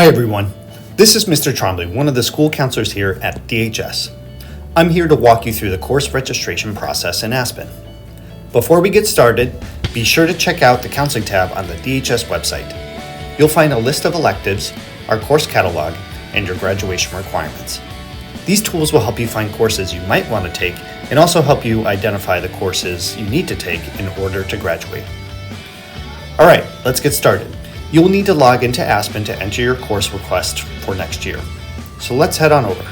Hi everyone, this is Mr. Trombley, one of the school counselors here at DHS. I'm here to walk you through the course registration process in ASPEN. Before we get started, be sure to check out the counseling tab on the DHS website. You'll find a list of electives, our course catalog, and your graduation requirements. These tools will help you find courses you might want to take and also help you identify the courses you need to take in order to graduate. Alright, let's get started. You will need to log into ASPEN to enter your course request for next year. So let's head on over.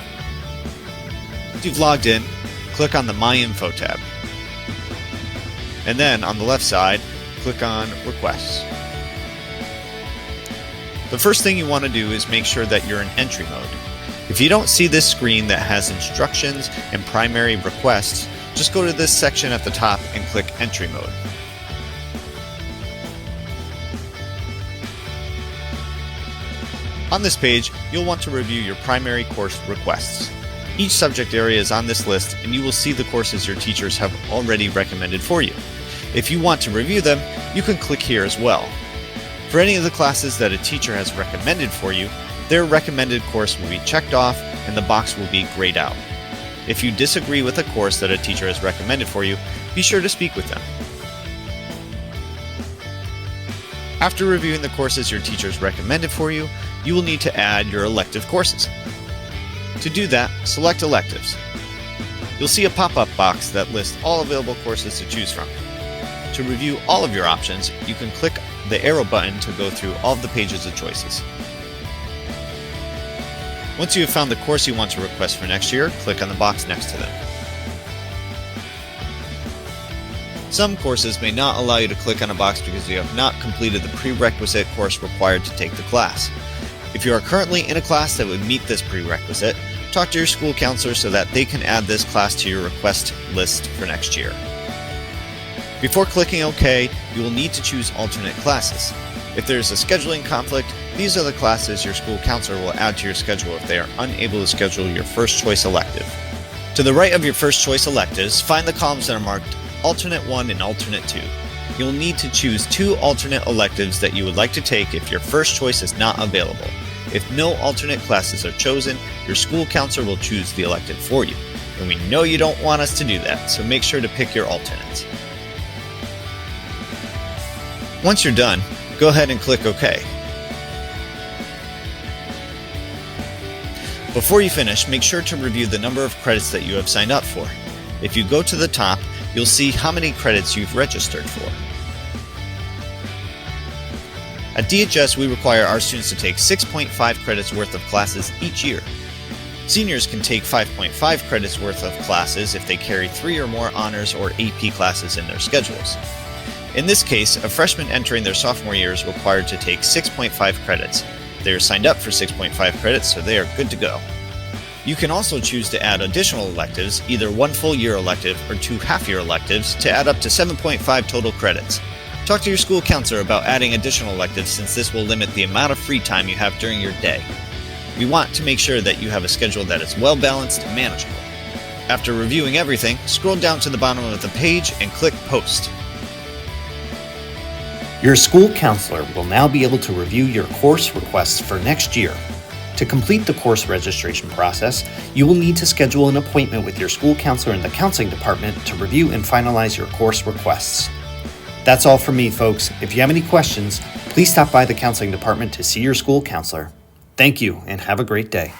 Once you've logged in, click on the My Info tab. And then on the left side, click on Requests. The first thing you want to do is make sure that you're in entry mode. If you don't see this screen that has instructions and primary requests, just go to this section at the top and click Entry Mode. On this page, you'll want to review your primary course requests. Each subject area is on this list, and you will see the courses your teachers have already recommended for you. If you want to review them, you can click here as well. For any of the classes that a teacher has recommended for you, their recommended course will be checked off and the box will be grayed out. If you disagree with a course that a teacher has recommended for you, be sure to speak with them. After reviewing the courses your teachers recommended for you, you will need to add your elective courses. To do that, select Electives. You'll see a pop-up box that lists all available courses to choose from. To review all of your options, you can click the arrow button to go through all of the pages of choices. Once you have found the course you want to request for next year, click on the box next to them. Some courses may not allow you to click on a box because you have not completed the prerequisite course required to take the class. If you are currently in a class that would meet this prerequisite, talk to your school counselor so that they can add this class to your request list for next year. Before clicking OK, you will need to choose alternate classes. If there is a scheduling conflict, these are the classes your school counselor will add to your schedule if they are unable to schedule your first choice elective. To the right of your first choice electives, find the columns that are marked Alternate 1 and Alternate 2. You'll need to choose 2 alternate electives that you would like to take if your first choice is not available. If no alternate classes are chosen, your school counselor will choose the elective for you. And we know you don't want us to do that, so make sure to pick your alternates. Once you're done, go ahead and click OK. Before you finish, make sure to review the number of credits that you have signed up for. If you go to the top, you'll see how many credits you've registered for. At DHS, we require our students to take 6.5 credits worth of classes each year. Seniors can take 5.5 credits worth of classes if they carry 3 or more honors or AP classes in their schedules. In this case, a freshman entering their sophomore year is required to take 6.5 credits. They are signed up for 6.5 credits, so they are good to go. You can also choose to add additional electives, either 1 full year elective or 2 half-year electives, to add up to 7.5 total credits. Talk to your school counselor about adding additional electives since this will limit the amount of free time you have during your day. We want to make sure that you have a schedule that is well balanced and manageable. After reviewing everything, scroll down to the bottom of the page and click Post. Your school counselor will now be able to review your course requests for next year. To complete the course registration process, you will need to schedule an appointment with your school counselor in the counseling department to review and finalize your course requests. That's all from me, folks. If you have any questions, please stop by the counseling department to see your school counselor. Thank you and have a great day.